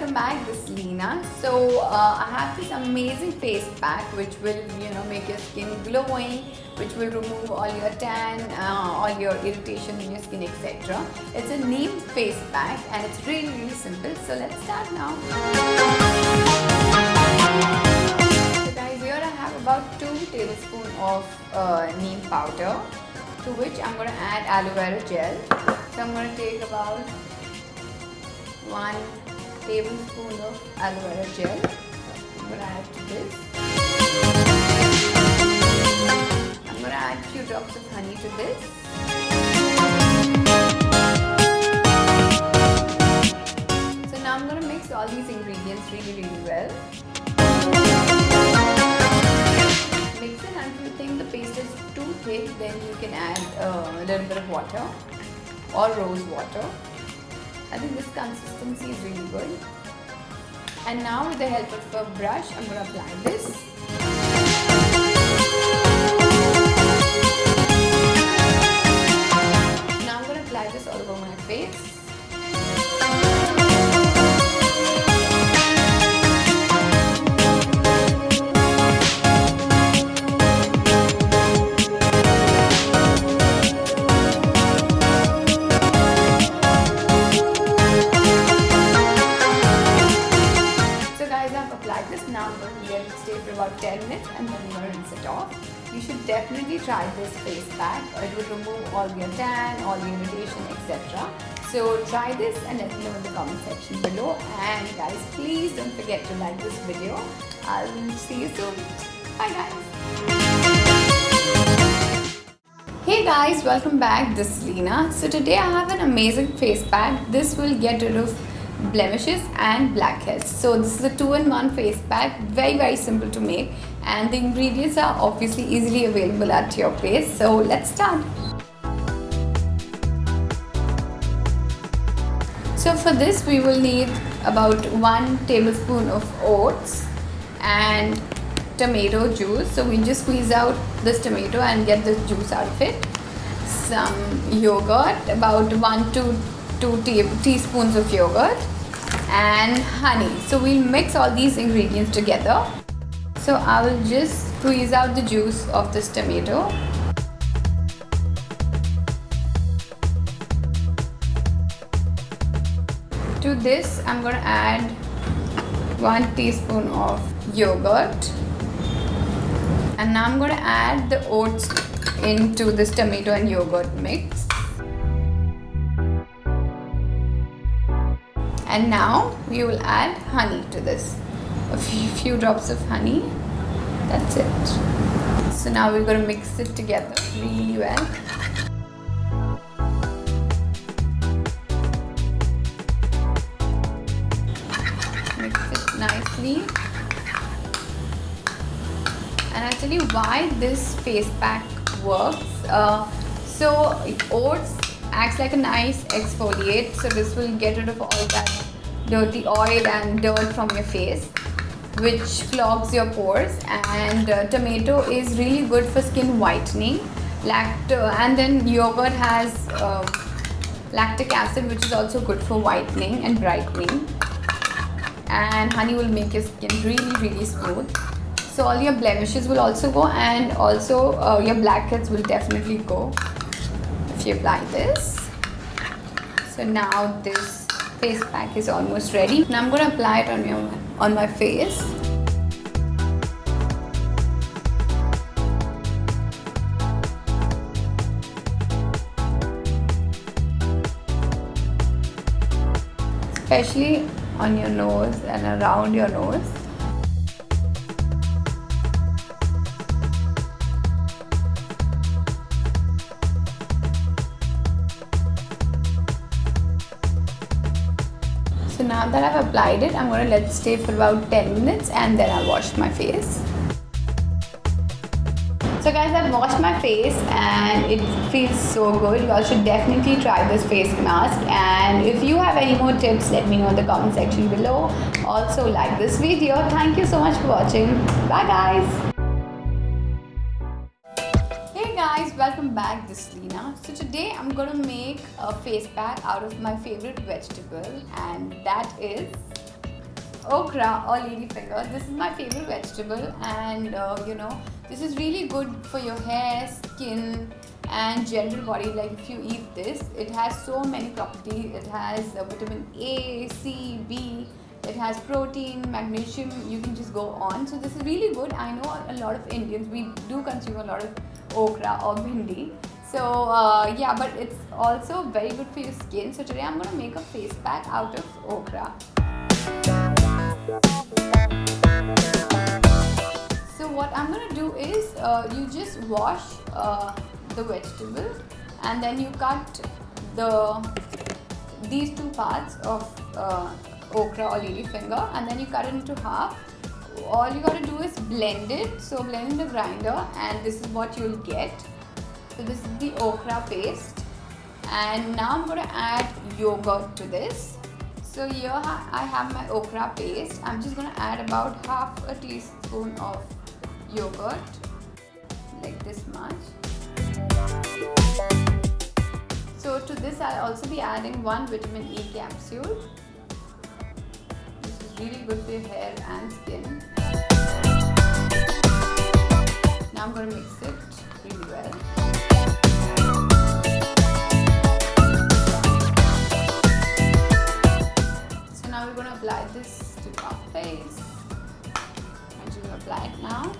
welcome back. This is Leena. So I have this amazing face pack which will make your skin glowing, which will remove all your tan, all your irritation in your skin, etc. It's a Neem face pack and it's really simple. So let's start now. So guys, here I have about 2 tablespoons of Neem powder, to which I'm going to add aloe vera gel. So I'm going to take about 1 tablespoon of aloe vera gel. I'm going to add to this. I'm going to add a few drops of honey to this. So now I'm going to mix all these ingredients really well. Mix it until you think the paste is too thick, then you can add a little bit of water or rose water. I think this consistency is really good. And now with the help of a brush, I'm going to apply this. Now I'm going to apply this all over my face. Now I'm going to let it stay for about 10 minutes and then I'm going to rinse it off. You should definitely try this face pack. It will remove all your tan, all the irritation, etc. So try this and let me know in the comment section below. And guys, please don't forget to like this video. I'll see you soon. Bye guys. Hey guys, welcome back. This is Leena. So today I have an amazing face pack. This will get rid of blemishes and blackheads. So this is a 2-in-1 face pack, very simple to make, and the ingredients are obviously easily available at your place. So let's start. So for this we will need about 1 tablespoon of oats and tomato juice. So we just squeeze out this tomato and get the juice out of it. Some yogurt, about 1 to 2 teaspoons of yogurt, and honey. So we'll mix all these ingredients together. So I will just squeeze out the juice of this tomato. To this I'm going to add 1 teaspoon of yogurt, and now I'm going to add the oats into this tomato and yogurt mix. And now we will add honey to this, a few drops of honey. That's it. So now we're going to mix it together really well. Mix it nicely. And I'll tell you why this face pack works. So oats acts like a nice exfoliate, so this will get rid of all that dirty oil and dirt from your face, which clogs your pores. And tomato is really good for skin whitening. And then yogurt has lactic acid, which is also good for whitening and brightening. And honey will make your skin really smooth. So all your blemishes will also go, and also your blackheads will definitely go if you apply this. So now this face pack is almost ready. Now I'm going to apply it on my face. Especially on your nose and around your nose. So now that I've applied it, I'm going to let it stay for about 10 minutes and then I'll wash my face. So guys, I've washed my face and it feels so good. You all should definitely try this face mask. And if you have any more tips, let me know in the comment section below. Also like this video. Thank you so much for watching. Bye guys. Hey guys, welcome back. This is Leena. So today I'm going to make a face pack out of my favorite vegetable, and that is okra or ladyfinger. This is my favorite vegetable, and this is really good for your hair, skin, and general body. Like if you eat this, it has so many properties. It has vitamin A, C, B. It has protein, magnesium. You can just go on. So this is really good. I know a lot of Indians, we do consume a lot of okra or bhindi. So yeah, but it's also very good for your skin. So today I'm going to make a face pack out of okra. So what I'm going to do is you just wash the vegetable, and then you cut these two parts of okra or ladyfinger, and then you cut it into half. All you got to do is blend it. So blend in the grinder, and this is what you'll get. So this is the okra paste, and now I'm going to add yogurt to this. So here I have my okra paste. I'm just going to add about half a teaspoon of yogurt, like this much. So to this I'll also be adding 1 vitamin E capsule. This is really good for your hair and skin. Now I'm going to mix it really well. So now we're going to apply this to our face. I'm just going to apply it now.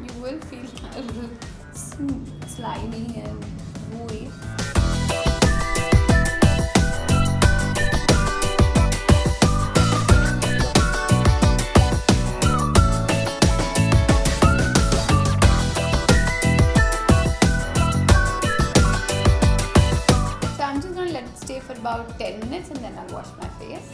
You will feel a little slimy and gooey. For about 10 minutes, and then I'll wash my face.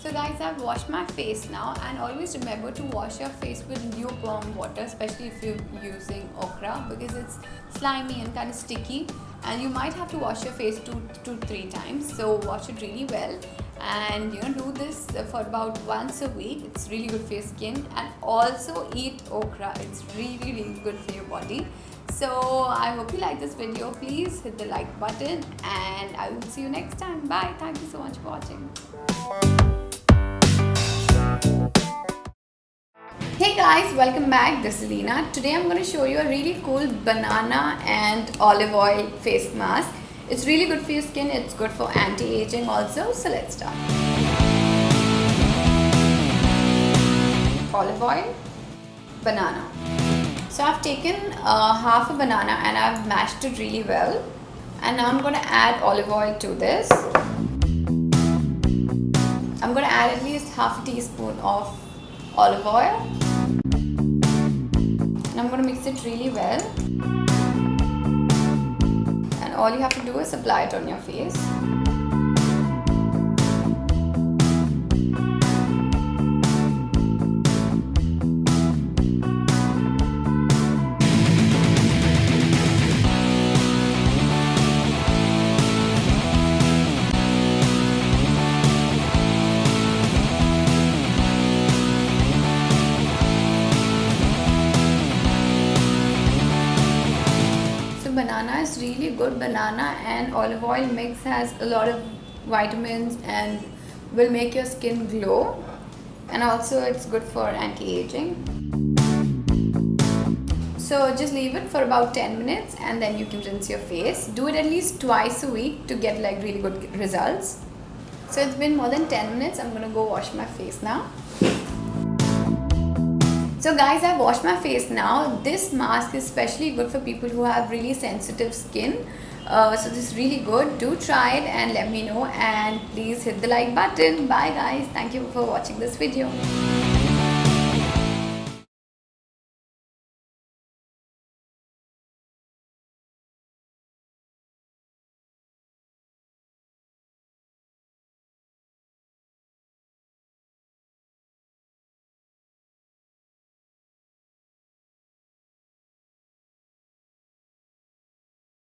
So guys, I've washed my face now, and always remember to wash your face with lukewarm water, especially if you're using okra, because it's slimy and kind of sticky, and you might have to wash your face 2 to 3 times. So wash it really well, and do this for about once a week. It's really good for your skin, and also eat okra. It's really good for your body. So I hope you like this video. Please hit the like button, and I will see you next time. Bye. Thank you so much for watching. Hey guys, welcome back. This is Lina. Today I'm going to show you a really cool banana and olive oil face mask. It's really good for your skin. It's good for anti-aging also. So let's start. Olive oil, banana. So I've taken half a banana and I've mashed it really well, and now I'm going to add olive oil to this. I'm going to add at least half a teaspoon of olive oil, and I'm going to mix it really well, and all you have to do is apply it on your face. Banana is really good. Banana and olive oil mix has a lot of vitamins and will make your skin glow, and also it's good for anti-aging. So just leave it for about 10 minutes, and then you can rinse your face. Do it at least twice a week to get like really good results. So it's been more than 10 minutes. I'm gonna go wash my face now. So guys, I've washed my face now. This mask is especially good for people who have really sensitive skin. So this is really good. Do try it and let me know, and please hit the like button. Bye guys. Thank you for watching this video.